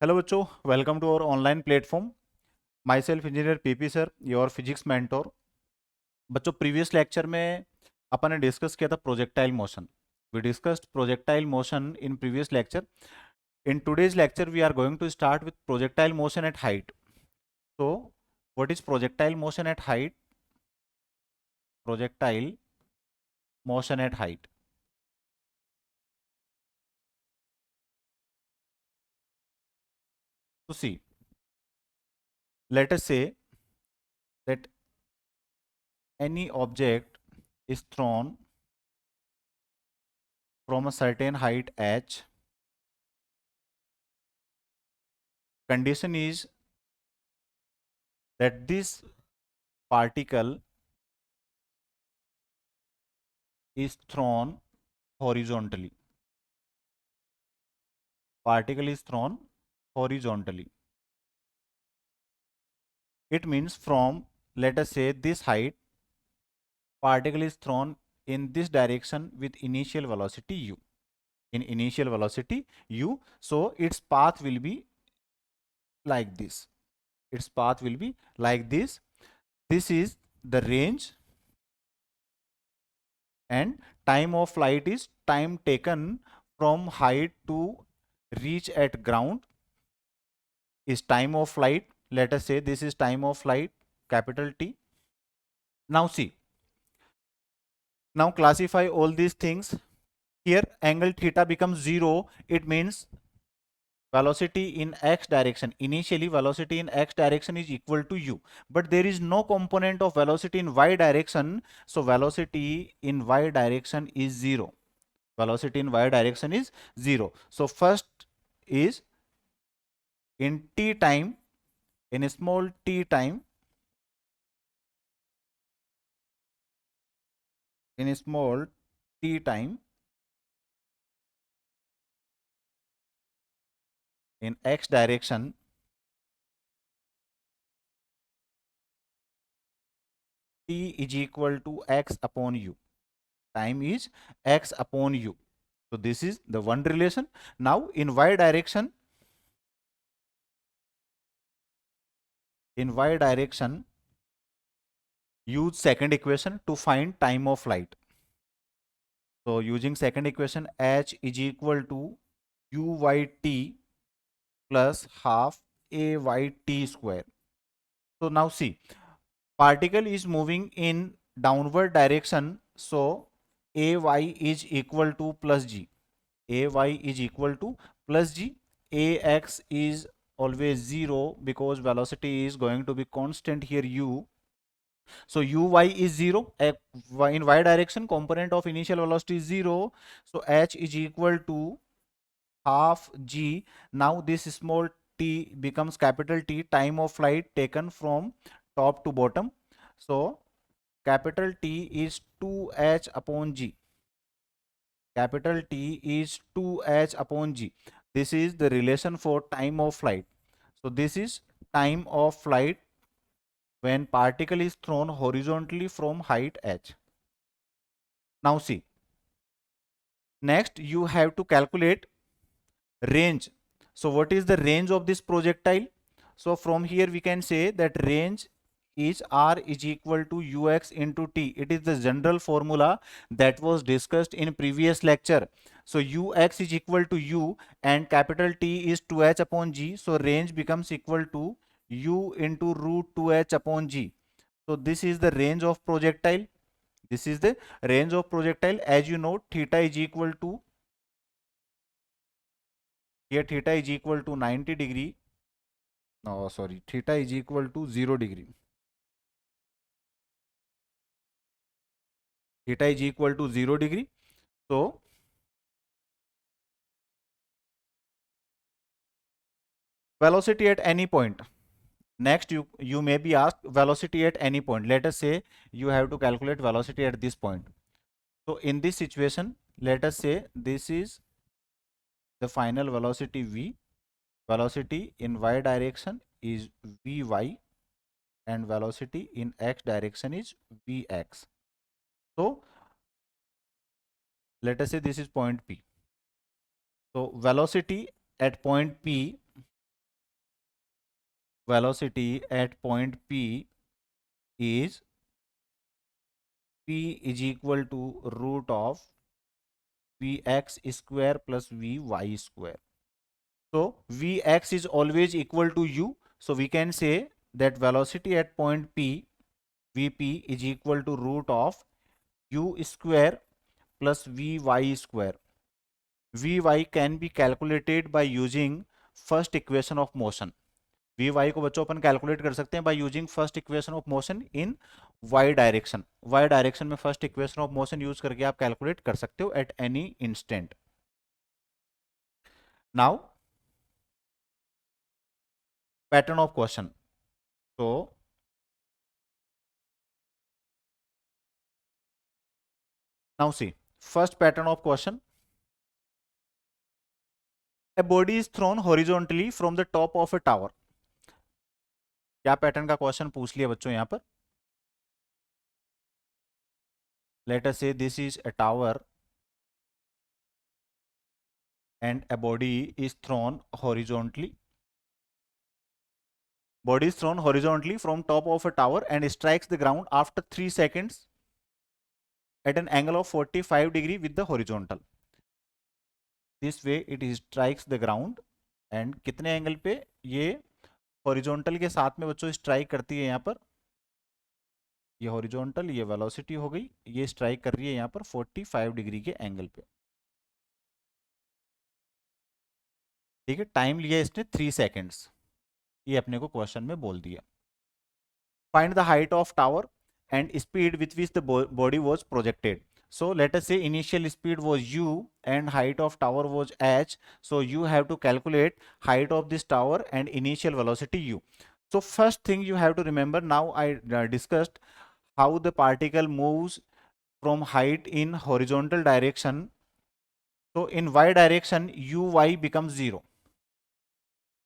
Hello बच्चों, welcome to our online platform. Myself engineer PP sir, your physics mentor. बच्चों, previous lecture में अपन ने discuss किया था projectile motion. We discussed projectile motion in previous lecture. In today's lecture we are going to start with projectile motion at height. so what is projectile motion at height? Projectile motion at height. So see, let us say that any object is thrown from a certain height h. Condition is that this particle is thrown horizontally. Particle is thrown horizontally. It means from, let us say, this height, particle is thrown in this direction with initial velocity u. In initial velocity u, so its path will be like this. Its path will be like this. This is the range, and time of flight is time taken from height to reach at ground is time of flight. Let us say this is time of flight, capital T. Now see, now classify all these things. Here angle theta becomes 0. It means velocity in x direction. Initially velocity in x direction is equal to u, but there is no component of velocity in y direction. So velocity in y direction is 0. Velocity in y direction is 0. So first is in t time, in a small t time, in a small t time, in x direction, t is equal to x upon u. Time is x upon u. So this is the one relation. Now in y direction, use second equation to find time of flight. So using second equation, h is equal to uyt plus half ayt square. So now see, particle is moving in downward direction, so ay is equal to plus g. Ay is equal to plus g. Ax is always 0 because velocity is going to be constant here u. So uy is 0. In y direction, component of initial velocity is 0. So h is equal to half g. Now this small t becomes capital T, time of flight taken from top to bottom. So capital T is 2h upon g. Capital T is 2h upon g. This is the relation for time of flight. So this is time of flight when particle is thrown horizontally from height h. Now see, next you have to calculate range. So what is the range of this projectile? So from here we can say that range is r is equal to ux into t. It is the general formula that was discussed in previous lecture. So ux is equal to u and capital T is 2h upon g. So range becomes equal to u into root 2h upon g. So this is the range of projectile. This is the range of projectile. As you know, theta is equal to, here theta is equal to 90 degree. No, sorry, theta is equal to 0 degree. Theta is equal to 0 degree. So velocity at any point. Next, you may be asked velocity at any point. Let us say you have to calculate velocity at this point. So in this situation, let us say this is the final velocity v. Velocity in y direction is vy and velocity in x direction is vx. So let us say this is point P. So velocity at point P velocity at point P is P is equal to root of Vx square plus Vy square. So Vx is always equal to u. So we can say that velocity at point P, Vp is equal to root of u square plus Vy square. Vy can be calculated by using first equation of motion. Vy को बच्चों अपन calculate कर सकते हैं by using first equation of motion in Y direction. Y direction में first equation of motion use करके आप calculate कर सकते हो at any instant. Now pattern of question. So now see, first pattern of question. A body is thrown horizontally from the top of a tower. क्या pattern का question पूछ लिया बच्चों यहां पर. Let us say this is a tower and a body is thrown horizontally. Body is thrown horizontally from top of a tower and strikes the ground after 3 seconds at an angle of 45 degree with the horizontal. This way it strikes the ground and कितने angle पे ये horizontal के साथ में बच्चों strike करती है. यहाँ पर ये हॉरिजॉन्टल, ये वेलोसिटी हो गई, ये स्ट्राइक कर रही है यहाँ पर 45 डिग्री के एंगल पे. ठीक है, टाइम लिया इसने 3 सेकेंड्स. ये अपने को क्वेश्चन में बोल दिया. Find the height of tower and speed with which the body was projected. So let us say initial speed was u and height of tower was h. So you have to calculate height of this tower and initial velocity u. So first thing you have to remember, now I discussed how the particle moves from height in horizontal direction. So in y direction uy becomes 0.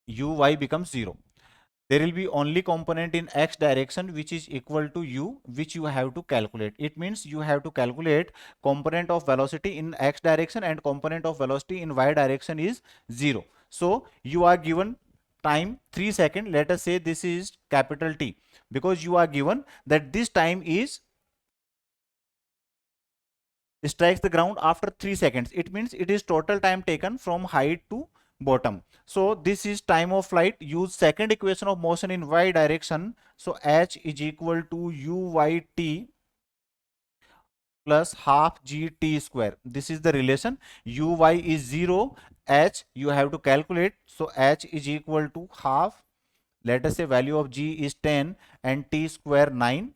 Uy becomes 0. There will be only component in x direction which is equal to u, which you have to calculate. It means you have to calculate component of velocity in x direction and component of velocity in y direction is 0. So you are given time 3 seconds. Let us say this is capital T, because you are given that this time is strikes the ground after 3 seconds. It means it is total time taken from height to bottom. So this is time of flight. Use second equation of motion in y direction. So h is equal to uyt plus half gt square. This is the relation. Uy is 0, h you have to calculate. So h is equal to half. Let us say value of g is 10 and t square 9.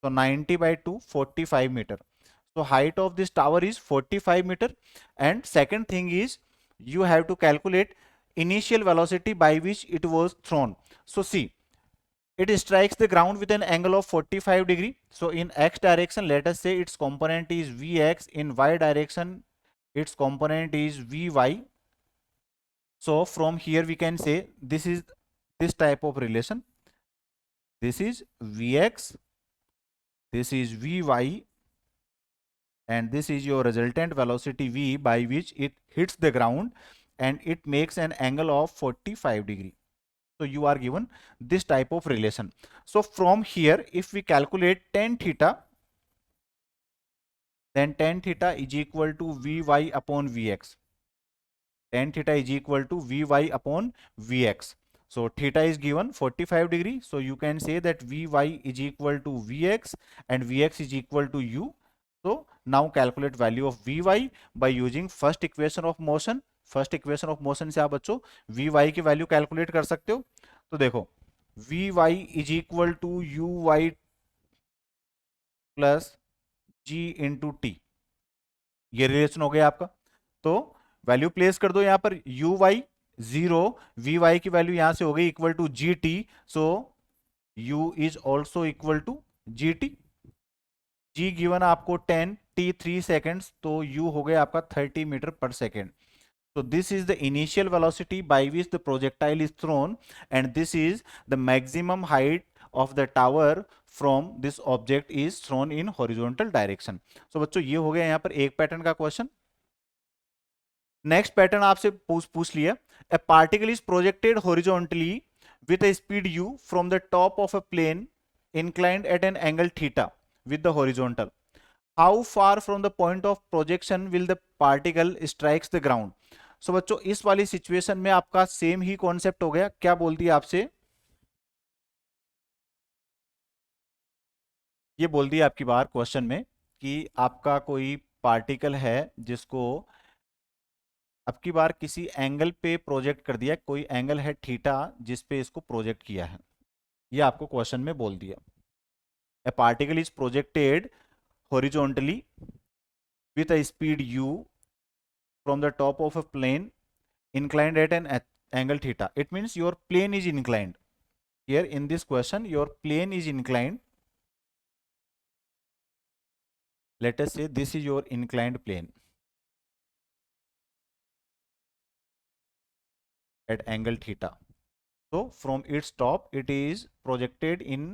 So 90 by 2, 45 meter. So height of this tower is 45 meter. And second thing is you have to calculate initial velocity by which it was thrown. So see, it strikes the ground with an angle of 45 degree. So in x direction, let us say its component is vx. In y direction, its component is vy. So from here we can say this is this type of relation. This is vx, this is vy, and this is your resultant velocity v by which it hits the ground and it makes an angle of 45 degree. So you are given this type of relation. So from here, if we calculate tan theta, then tan theta is equal to vy upon vx. Tan theta is equal to vy upon vx. So theta is given 45 degree. So you can say that vy is equal to vx and vx is equal to u. So now calculate value of vy by using first equation of motion. First equation of motion से आप बच्चों vy की value calculate कर सकते हो. तो देखो vy is equal to uy plus g into टी. ये रिलेशन हो गया आपका. तो वैल्यू प्लेस कर दो यहां पर. uy 0, vy की वैल्यू यहां से हो गई equal to gt. So u is also equal to gt. g given आपको 10, t 3 सेकेंड्स, तो u हो गया आपका 30 मीटर पर second. So this is the initial velocity by which the projectile is thrown, and this is the maximum height of the tower from this object is thrown in horizontal direction. So बच्चों ये हो गया यहाँ पर एक pattern का question. Next pattern आपसे पूछ लिया. A particle is projected horizontally with a speed u from the top of a plane inclined at an angle theta with the horizontal. How far from the point of projection will the particle strikes the ground? So बच्चों इस वाली situation में आपका same ही concept हो गया. क्या बोलती है आपसे? ये बोलती है आपकी बार क्वेश्चन में कि आपका कोई पार्टिकल है जिसको आपकी बार किसी एंगल पे प्रोजेक्ट कर दिया, कोई एंगल है थीटा जिस पे इसको प्रोजेक्ट किया है. ये आपको क्वेश्चन में बोल दिया. ए particle is projected horizontally with a speed u from the top of a plane inclined at an angle theta. It means your plane is inclined. Here in this question, your plane is inclined. Let us say this is your inclined plane at angle theta. So from its top, it is projected in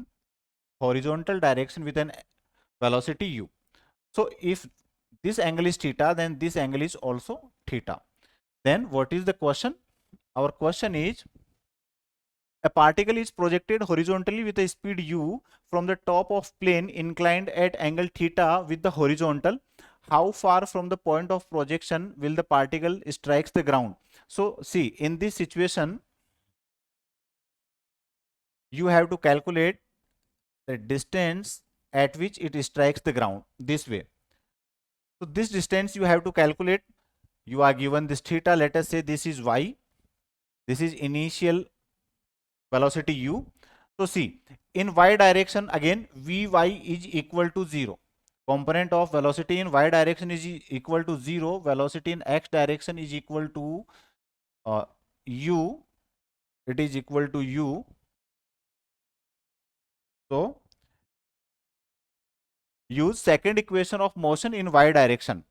horizontal direction with an velocity u. So if this angle is theta, then this angle is also theta. Then what is the question? Our question is, a particle is projected horizontally with a speed u from the top of plane inclined at angle theta with the horizontal. How far from the point of projection will the particle strikes the ground? So see, in this situation, you have to calculate the distance at which it strikes the ground this way. So this distance you have to calculate. You are given this theta. Let us say this is y. This is initial velocity u. So see, in y direction again vy is equal to 0. Component of velocity in y direction is equal to 0. Velocity in x direction is equal to u. It is equal to u. So use second equation of motion in y direction.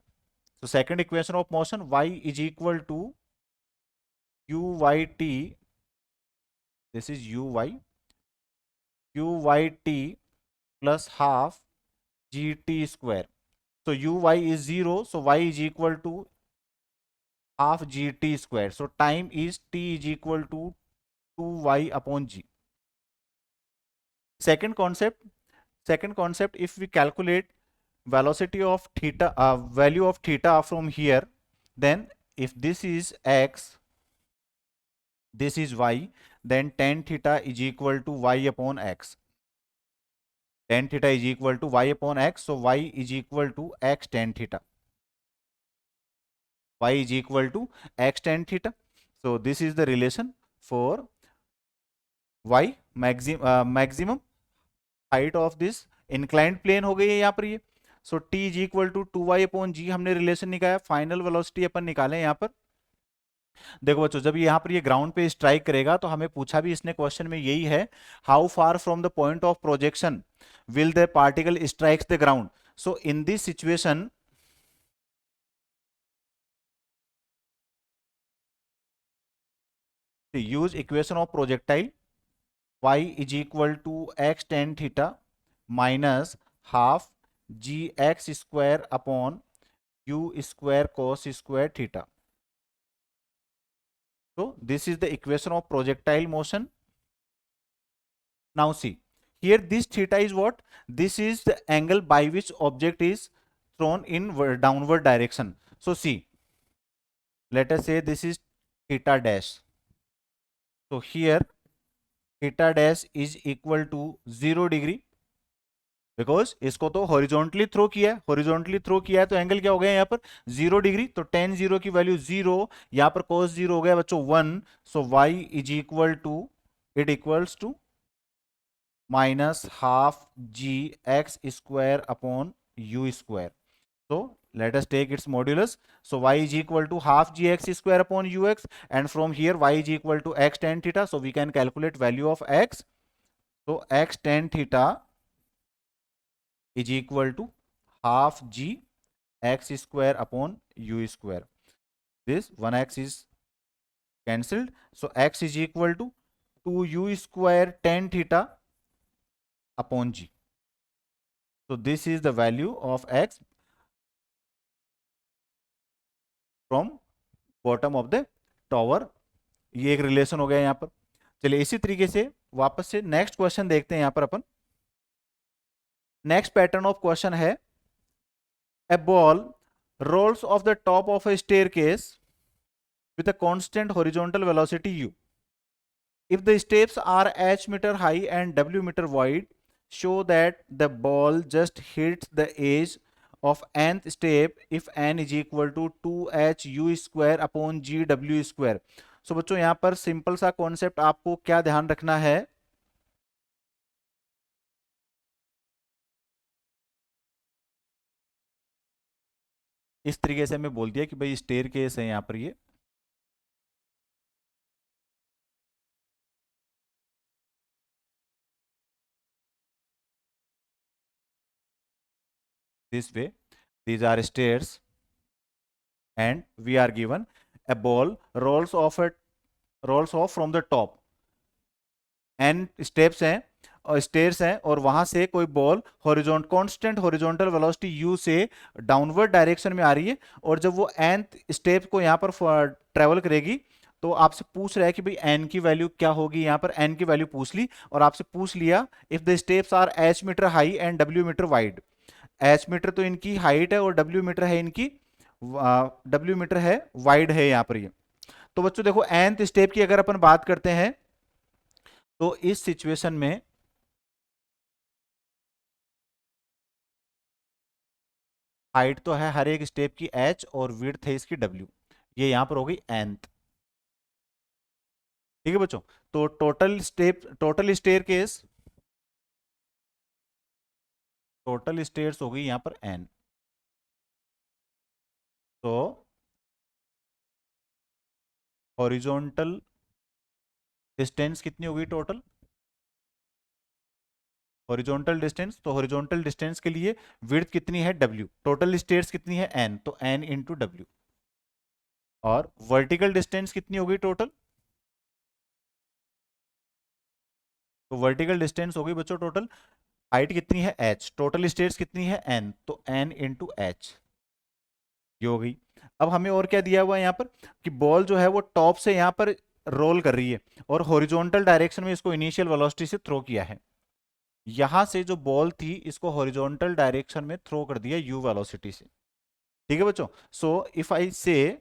So second equation of motion, y is equal to uyt. This is uyt plus half gt square. So uy is 0, so y is equal to half gt square. So time is t is equal to 2y upon g. Second concept, if we calculate velocity of theta, value of theta from here, then if this is x, this is y, then tan theta is equal to y upon x. Tan theta is equal to y upon x, so y is equal to x tan theta. Y is equal to x tan theta. So this is the relation for y maximum height of this inclined plane हो गई है यहाँ पर ये. So t is equal to 2y upon g हमने relation निकाला. Final velocity अपन निकाले यहाँ पर. देखो बच्चों, जब यहाँ पर ये ग्राउंड पे स्ट्राइक करेगा तो हमें पूछा भी इसने क्वेश्चन में यही है, how far from the point of projection will the particle strikes the ground. So in this situation use equation of projectile. Y is equal to x tan theta minus half gx square upon u square cos square theta. So this is the equation of projectile motion. Now see, here this theta is what? This is the angle by which object is thrown in downward direction. So see, let us say this is theta dash. So here theta dash is equal to 0 degree. Because इसको तो horizontally throw किया है, तो angle क्या हो गया यहाँ पर 0 डिग्री. तो tan 0 की वैल्यू 0, यहाँ पर cos 0 हो गया बच्चों 1. So y is equal to, it equals to minus half g x square upon u square. So let us take its modulus. So y is equal to half gx square upon ux, and from here y is equal to x tan theta. So we can calculate value of x. So x tan theta is equal to half g x square upon u square. This 1x is cancelled. So x is equal to 2u square tan theta upon g. So this is the value of x from bottom of the tower. ये एक relation हो गया यहाँ पर. चलिए इसी तरीके से वापस से नेक्स्ट क्वेश्चन देखते हैं यहां पर अपन। नेक्स्ट पैटर्न ऑफ क्वेश्चन है, a ball rolls off the top of a staircase with a constant horizontal velocity u. If the steps are h meter high and w meter wide, show that the ball just hits the edge of nth step if n is equal to 2h u square upon g w square. So बच्चों यहाँ पर simple सा concept आपको क्या ध्यान रखना है, इस तरीके से मैं बोल दिया कि भाई स्टेयर केस है यहाँ पर ये, this way, these are stairs and we are given a ball rolls off from the top, n steps हैं और स्टेयर्स हैं और वहां से कोई ball constant horizontal velocity u से डाउनवर्ड डायरेक्शन में आ रही है, और जब वो nth स्टेप को यहाँ पर ट्रेवल करेगी तो आपसे पूछ रहा है कि भाई n की वैल्यू क्या होगी। यहाँ पर n की वैल्यू पूछ ली और आपसे पूछ लिया if the steps are h metre high and w metre wide. h metre तो इनकी हाइट है और w मीटर है इनकी, w मीटर है वाइड है यहाँ पर ये। तो बच्चों देखो nth स्टेप की अगर अपन बात करते हैं तो इस सिचुएशन में हाइट तो है हर एक स्टेप की h और विड्थ है इसकी w, ये यहां पर हो गई nth। ठीक है बच्चों, तो टोटल स्टेयर्स हो गई यहां पर n। तो हॉरिजॉन्टल डिस्टेंस कितनी होगी टोटल, हॉरिजॉन्टल डिस्टेंस, तो हॉरिजॉन्टल डिस्टेंस के लिए विड्थ कितनी है w, टोटल स्टेयर्स कितनी है n, तो n इंटू w। और वर्टिकल डिस्टेंस कितनी होगी टोटल, तो वर्टिकल डिस्टेंस होगी बच्चों टोटल, हाइट कितनी है h, टोटल स्टेयर्स कितनी है n, तो n इंटू h, ये हो गई। अब हमें और क्या दिया हुआ है यहाँ पर कि बॉल जो है वो टॉप से यहाँ पर रोल कर रही है और हॉरिजॉन्टल डायरेक्शन में इसको इनिशियल वेलोसिटी से थ्रो किया है। यहां से जो बॉल थी इसको हॉरिजॉन्टल डायरेक्शन में थ्रो कर दिया u वेलोसिटी से। ठीक है बच्चों, सो if I say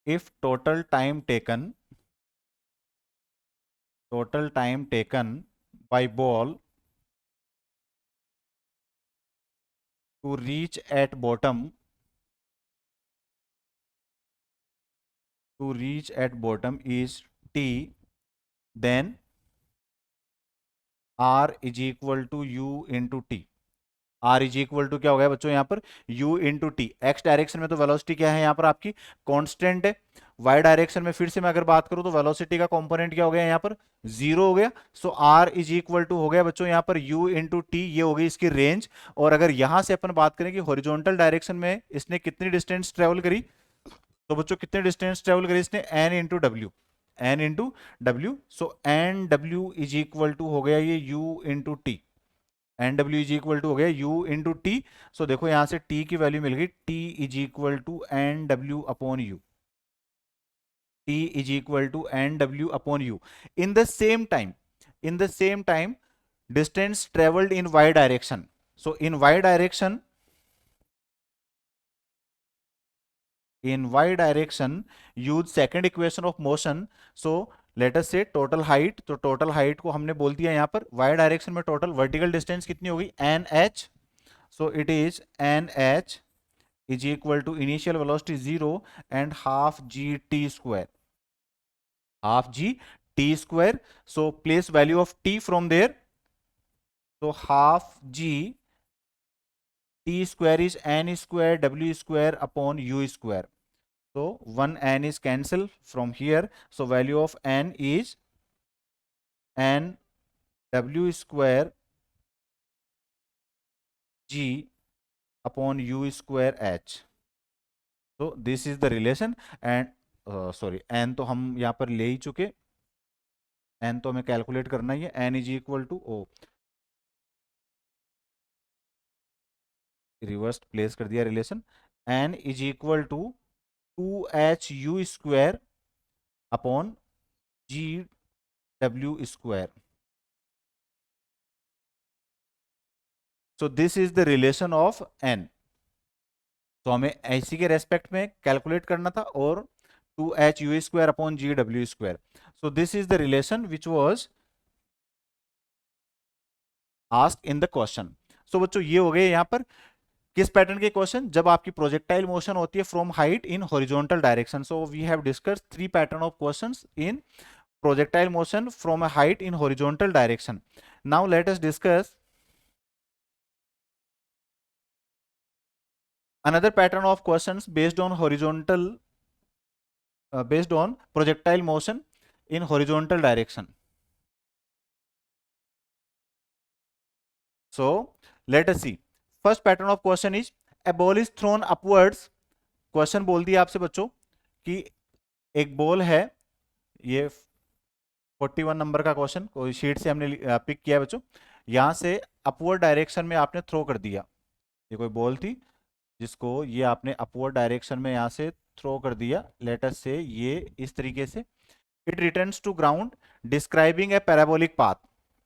if total time taken by ball to reach at bottom is t, then r is equal to u into t। r is equal to क्या हो गया बच्चों यहाँ पर u into t. X direction में तो velocity क्या है यहाँ पर आपकी कांस्टेंट है, y डायरेक्शन में फिर से मैं अगर बात करूं तो वेलोसिटी का कंपोनेंट क्या हो गया यहाँ पर जीरो हो गया। सो r इज इक्वल टू हो गया बच्चों यहाँ पर u इंटू टी, ये हो गई इसकी रेंज। और अगर यहां से अपन बात करें कि हॉरिजॉन्टल डायरेक्शन में इसने कितनी डिस्टेंस ट्रेवल करी, तो बच्चों कितने डिस्टेंस ट्रेवल करी इसने n इंटू डब्ल्यू, n इंटू डब्ल्यू। सो एन डब्ल्यू इज इक्वल टू हो गया ये u इंटू टी, एन डब्ल्यू इज इक्वल टू हो गया यू इंटू टी। सो देखो यहां से टी की वैल्यू मिल गई, t is equal to n डब्ल्यू upon u, t is equal to n डब्ल्यू upon u. In the same time, distance travelled in Y direction. So in Y direction, use second equation of motion. So let us say total height, तो total height को हमने बोल दिया यहां पर y direction में total vertical distance कितनी होगी n h. So it is nh is equal to initial velocity 0 and half g t square, So place value of t from there. So half g t square is n square w square upon u square. So one n is cancelled from here. So value of n is n w square g upon u square h. So this is the relation and sorry n तो हम यहाँ पर ले ही चुके, n तो हमें calculate करना ही है, n इज इक्वल टू ओ, रिवर्स प्लेस कर दिया relation, n is equal to 2h u square upon GW square. So this is the relation of n. तो हमें ऐसी के रेस्पेक्ट में कैलकुलेट करना था, और 2h u square upon GW square. So this is the relation which was asked in the question. So बच्चों ये हो गए यहाँ पर किस पैटर्न के क्वेश्चन, जब आपकी प्रोजेक्टाइल मोशन होती है from height in horizontal direction. So we have discussed 3 pattern of questions in projectile motion from a height in horizontal direction. Now let us discuss another pattern of questions based on based on projectile motion in horizontal direction. So let us see. First pattern of question is a ball is thrown upwards. Question बोल दिया आपसे बच्चों कि एक ball है, ये 41 number का question कोई शीट से हमने पिक किया है बच्चों. यहां से अपवर्ड डायरेक्शन में आपने थ्रो कर दिया. ये कोई बॉल थी जिसको ये आपने अपवर्ड डायरेक्शन में यहां से थ्रो कर दिया. लेट अस से ये इस तरीके से. It returns to ground describing a parabolic path.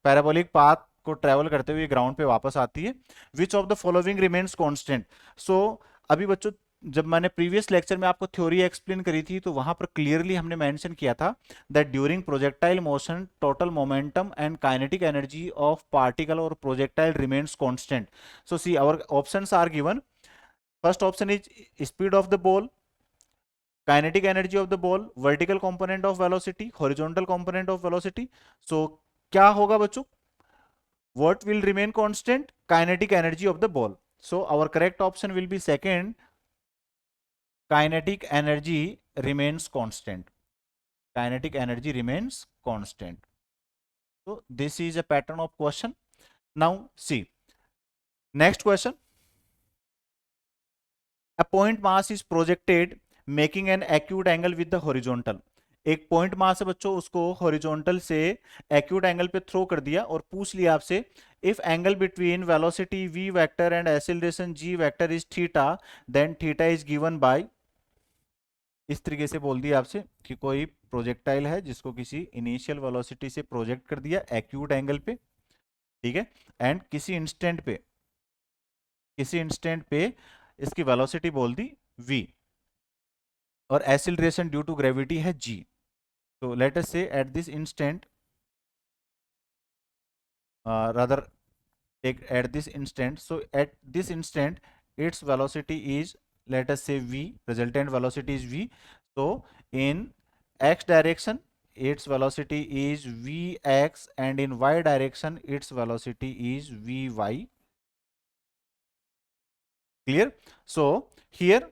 Parabolic path को ट्रेवल करते हुए ग्राउंड पे वापस आती है. Which of the following remains constant. So अभी बच्चों जब मैंने प्रीवियस लेक्चर में आपको थ्योरी एक्सप्लेन करी थी तो वहां पर क्लियरली हमने मेंशन किया था that during projectile motion total momentum and kinetic energy of particle और projectile remains constant. So see our options are given. First option is speed of the ball, kinetic energy of the ball, vertical component of velocity, horizontal component of velocity. So क्या होगा बच्चों? What will remain constant? Kinetic energy of the ball. So our correct option will be second. Kinetic energy remains constant. Kinetic energy remains constant. So this is a pattern of question. Now see. Next question. A point mass is projected making an acute angle with the horizontal. एक point mass है बच्चों, उसको horizontal से acute angle पे throw कर दिया और पूछ लिया आपसे if angle between velocity v vector and acceleration g vector is theta then theta is given by. इस तरीके से बोल दिया आपसे कि कोई प्रोजेक्टाइल है जिसको किसी इनिशियल वेलोसिटी से प्रोजेक्ट कर दिया एक्यूट एंगल पे, ठीक है, एंड किसी इंस्टेंट पे इसकी वेलोसिटी बोल दी v और एक्सीलरेशन ड्यू टू ग्रेविटी है g. तो लेट अस से at this instant rather take at this instant, so at this instant its velocity is, let us say v, resultant velocity is v. So in x direction its velocity is vx and in y direction its velocity is vy. Clear? So here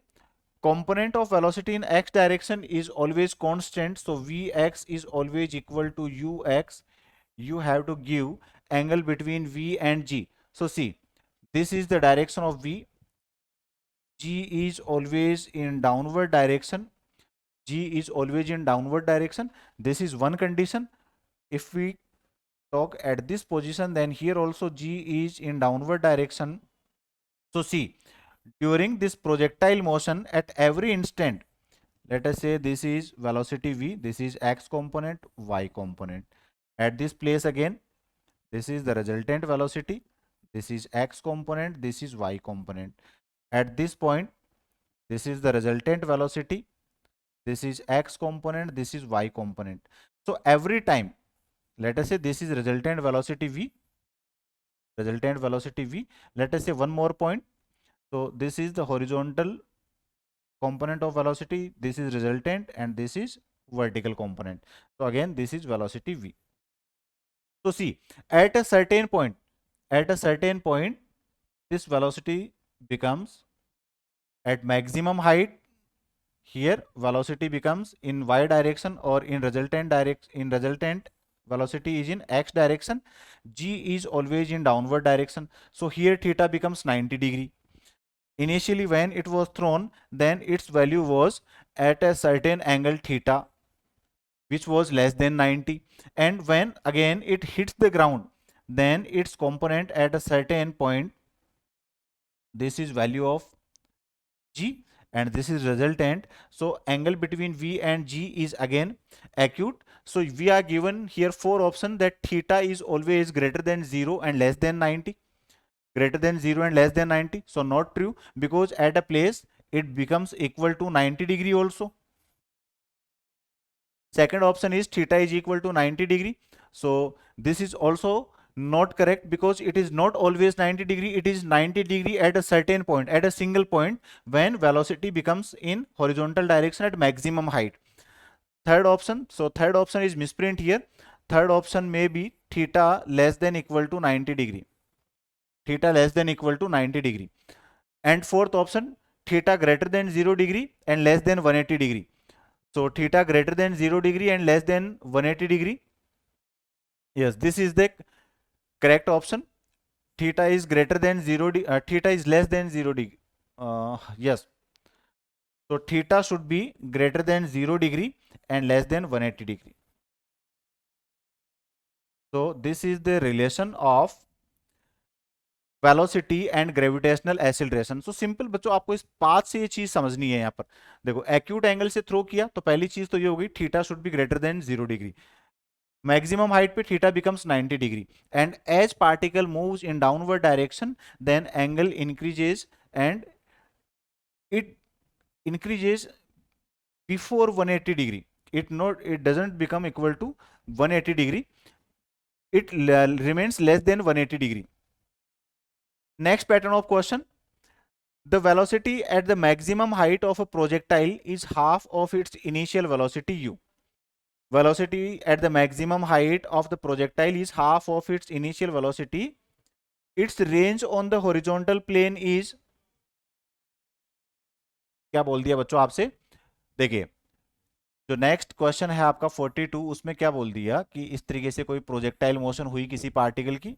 component of velocity in x direction is always constant, so vx is always equal to ux. You have to give angle between v and g. So see, this is the direction of v. G is always in downward direction. G is always in downward direction. This is one condition. If we talk at this position, then here also G is in downward direction. So see, during this projectile motion at every instant, let us say this is velocity v, this is x component, y component. At this place again, this is the resultant velocity, this is x component, this is y component. At this point, this is the resultant velocity, this is x component, this is y component. So every time, let us say this is resultant velocity v, let us say one more point. So this is the horizontal component of velocity, this is resultant, and this is vertical component. So again this is velocity v. So see, at a certain point this velocity becomes at maximum height. Here velocity becomes in y direction, or in resultant velocity is in x direction. G is always in downward direction, so here theta becomes 90 degree. Initially when it was thrown, then its value was at a certain angle theta which was less than 90, and when again it hits the ground, then its component at a certain point, this is value of g, and this is resultant. So angle between V and G is again acute. So we are given here four options that theta is always greater than 0 and less than 90. Greater than 0 and less than 90. So not true, because at a place it becomes equal to 90 degree also. Second option is theta is equal to 90 degree. So this is also not correct, because it is not always 90 degree. It is 90 degree at a certain point, at a single point, when velocity becomes in horizontal direction at maximum height. Third option, so third option is misprint here. Third option may be theta less than equal to 90 degree. Theta less than equal to 90 degree. And fourth option, theta greater than 0 degree and less than 180 degree. So theta greater than 0 degree and less than 180 degree. Yes, this is the correct option. Theta is greater than 0 theta is less than 0 degree. Yes. So theta should be greater than 0 degree and less than 180 degree. So this is the relation of velocity and gravitational acceleration. So simple बच्चों, आपको इस path से ये चीज समझनी है. यहाँ पर देखो, एक्यूट एंगल से थ्रो किया तो पहली चीज तो ये होगी theta should be greater than 0 degree. Maximum height पे theta becomes 90 degree, and as particle moves in downward direction then angle increases, and it increases before 180 degree. It doesn't become equal to 180 degree. It remains less than 180 degree. Next pattern of question: the velocity at the maximum height of a projectile is half of its initial velocity u. Velocity at the maximum height of the projectile is half of its initial velocity. Its range on the horizontal plane is, क्या बोल दिया बच्चों आपसे? देखिए, जो next question है आपका 42, उसमें क्या बोल दिया कि इस तरीके से कोई प्रोजेक्टाइल मोशन हुई किसी पार्टिकल की,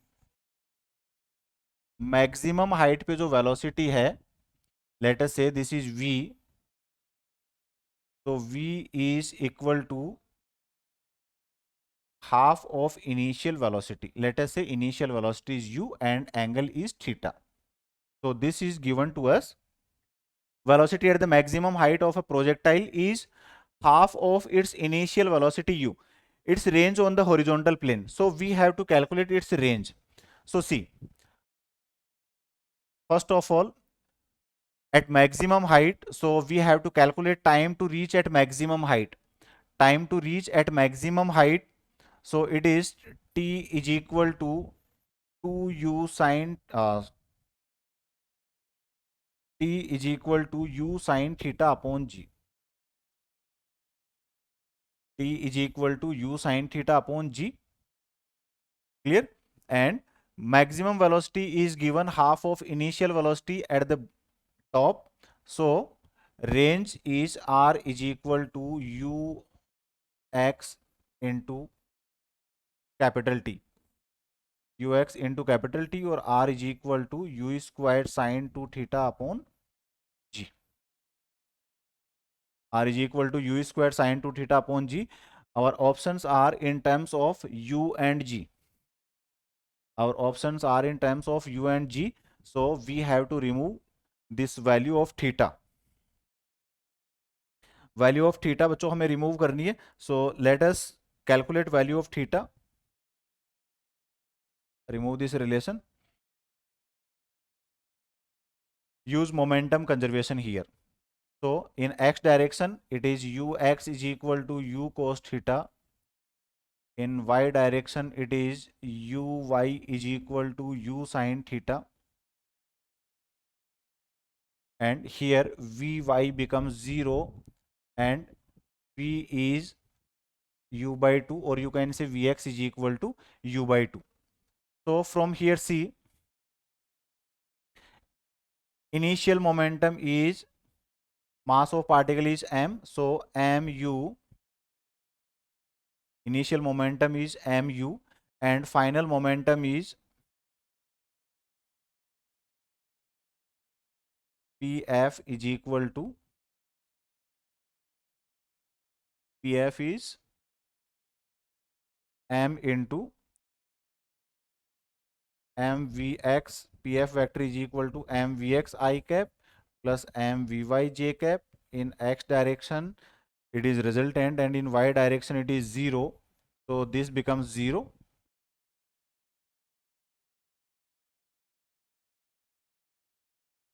मैक्सिमम हाइट पे जो वेलोसिटी है, let us say this is v, तो v is equal to half of initial velocity. Let us say initial velocity is u and angle is theta. So this is given to us. Velocity at the maximum height of a projectile is half of its initial velocity u. Its range on the horizontal plane. So we have to calculate its range. So see, first of all, at maximum height, so we have to calculate time to reach at maximum height. Time to reach at maximum height, so it is t is equal to 2u sine t is equal to u sine theta upon g. T is equal to u sine theta upon g. Clear? And maximum velocity is given half of initial velocity at the top. So range is r is equal to u x into capital T. ux into capital T, or r is equal to u squared sine 2 theta upon g. R is equal to u squared sine 2 theta upon g. Our options are in terms of u and g. Our options are in terms of u and g. So we have to remove this value of theta. Value of theta बच्चों हमें remove करनी है. So let us calculate value of theta. Remove this relation. Use momentum conservation here. So in x direction, it is ux is equal to u cos theta. In y direction, it is uy is equal to u sin theta. And here vy becomes 0 and v is u by 2, or you can say vx is equal to u by 2. So from here, see, initial momentum is, mass of particle is m, so mu, initial momentum is mu, and final momentum is pf is equal to, pf is m into mvx. Pf vector is equal to mvx I cap plus m vy j cap. In x direction it is resultant and in y direction it is 0. So this becomes 0.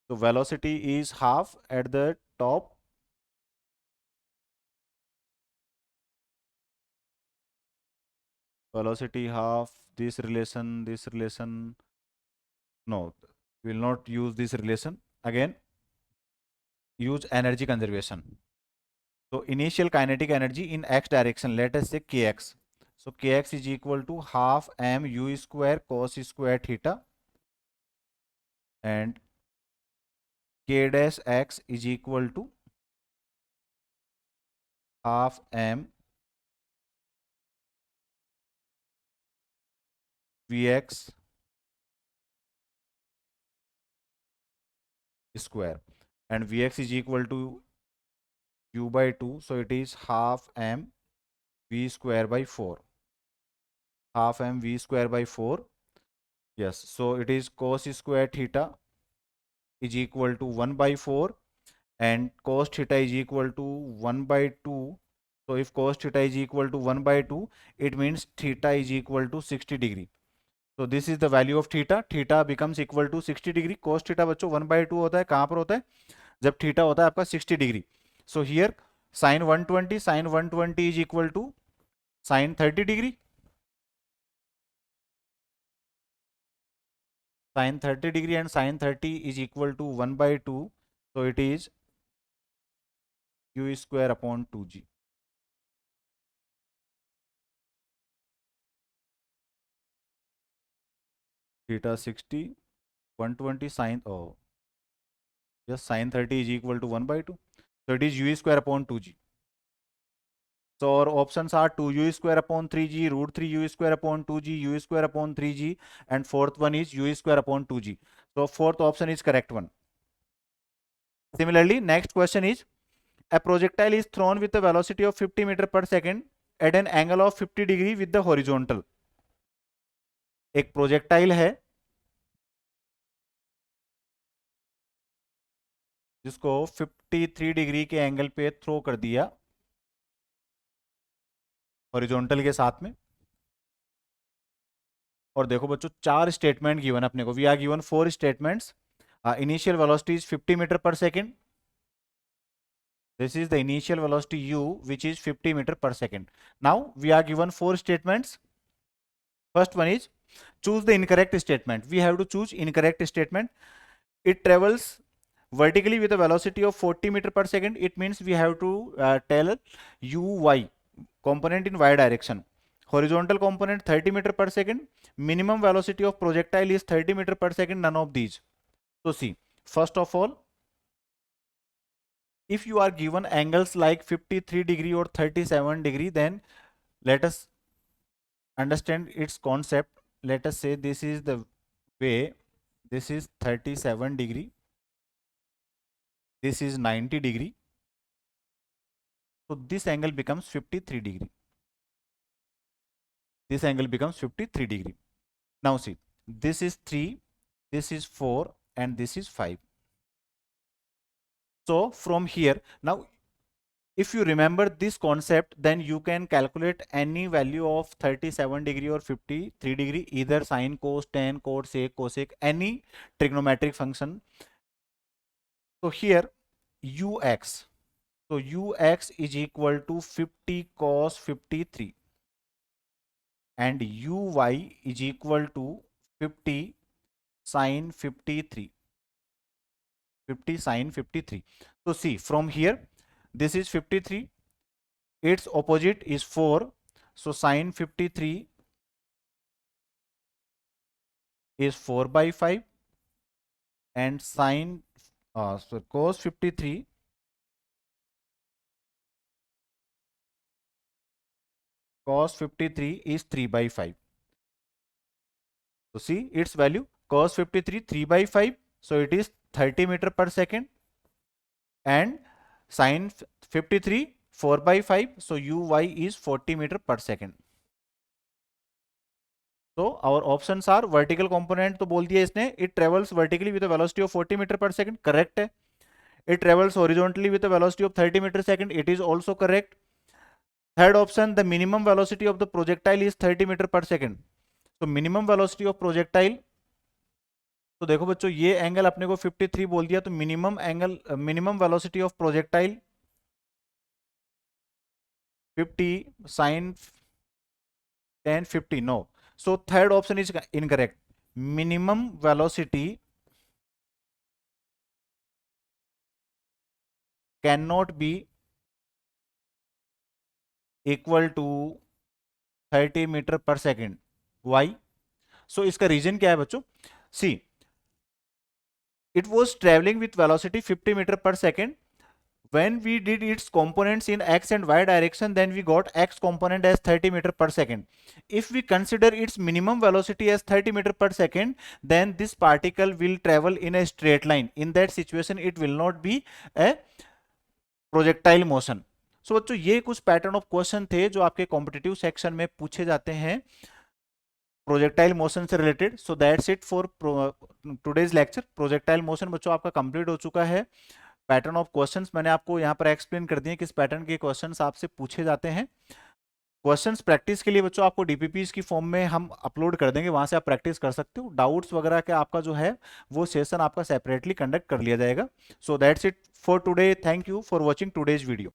So velocity is half at the top. Velocity half, this relation. No, we will not use this relation. Again, use energy conservation. So initial kinetic energy in x direction, let us say kx. So kx is equal to half m u square cos square theta, and k dash x is equal to half m vx square, and vx is equal to u by 2, so it is half m v square by 4. Half m v square by 4. Yes, so it is cos square theta is equal to 1 by 4 and cos theta is equal to 1 by 2. So if cos theta is equal to 1 by 2, it means theta is equal to 60 degree. So this is the value of theta. Theta becomes equal to 60 degree. Cos theta बच्चों 1 by 2 होता है, कहाँ पर होता है? जब theta होता है आपका 60 degree. So here sin 120 is equal to sin 30 degree. Sin 30 degree and sin 30 is equal to 1 by 2. So it is u square upon 2g. Theta 60, 120 sin, oh, yes, sin 30 is equal to 1 by 2. So it is u square upon 2g. So our options are 2u square upon 3g, root 3 u square upon 2g, u square upon 3g, and fourth one is u square upon 2g. So fourth option is correct one. Similarly, next question is, a projectile is thrown with a velocity of 50 meter per second at an angle of 50 degree with the horizontal. एक projectile है जिसको 53 degree के angle पे throw कर दिया horizontal के साथ में. और देखो बच्चों, 4 स्टेटमेंट गिवन अपने को. We are given 4 statements. Initial velocity is 50 meter per second. This is the initial velocity u, which is 50 meter per second. Now we are given 4 statements. First one is, choose the incorrect statement. We have to choose incorrect statement. It travels vertically with a velocity of 40 meter per second. It means we have to tell uy component in y direction. Horizontal component 30 meter per second. Minimum velocity of projectile is 30 meter per second. None of these. So see, first of all, if you are given angles like 53 degree or 37 degree, then let us understand its concept. Let us say this is the way, this is 37 degree, this is 90 degree, so this angle becomes 53 degree. This angle becomes 53 degree. Now see, this is 3, this is 4, and this is 5. So from here, now if you remember this concept, then you can calculate any value of 37 degree or 53 degree, either sine, cos, tan, cot, sec, cosec, any trigonometric function. So here ux, so ux is equal to 50 cos 53 and uy is equal to 50 sine 53. 50 sine 53. So see, from here, this is 53, its opposite is 4, so sine 53 is 4 by 5 and sine so cos 53 is 3 by 5. So see its value, cos 53 3 by 5, so it is 30 meter per second, and sine 53 4 by 5, so uy is 40 meter per second. So our options are, vertical component तो बोल दिया इसने, it travels vertically with a velocity of 40 meter per second, correct है. It travels horizontally with a velocity of 30 meter second. It is also correct. Third option, the minimum velocity of the projectile is 30 meter per second. So minimum velocity of projectile, तो देखो बच्चों ये angle अपने को 53 बोल दिया, तो minimum angle, minimum velocity of projectile 50 sin 10 50, no. So third option is incorrect. Minimum velocity cannot be equal to 30 metre पर सेकेंड. वाई? सो इसका रीजन क्या है बच्चों? सी, it was traveling with velocity 50 meter per second. When we did its components in x and y direction, then we got x component as 30 meter per second. If we consider its minimum velocity as 30 meter per second, then this particle will travel in a straight line. In that situation, it will not be a projectile motion. So बच्चों ये कुछ pattern of question थे जो आपके competitive section में पूछे जाते हैं प्रोजेक्टाइल मोशन से related. So that's it for today's lecture. Projectile motion बच्चों आपका कंप्लीट हो चुका है. पैटर्न ऑफ क्वेश्चंस मैंने आपको यहाँ पर एक्सप्लेन कर दिए किस पैटर्न के क्वेश्चंस आपसे पूछे जाते हैं. क्वेश्चंस प्रैक्टिस के लिए बच्चों आपको डीपीपीज की फॉर्म में हम अपलोड कर देंगे, वहां से आप प्रैक्टिस कर सकते हो. डाउट्स वगैरह का आपका जो है वो सेशन आपका सेपरेटली कंडक्ट कर लिया जाएगा. So that's it for today. Thank you for watching today's video.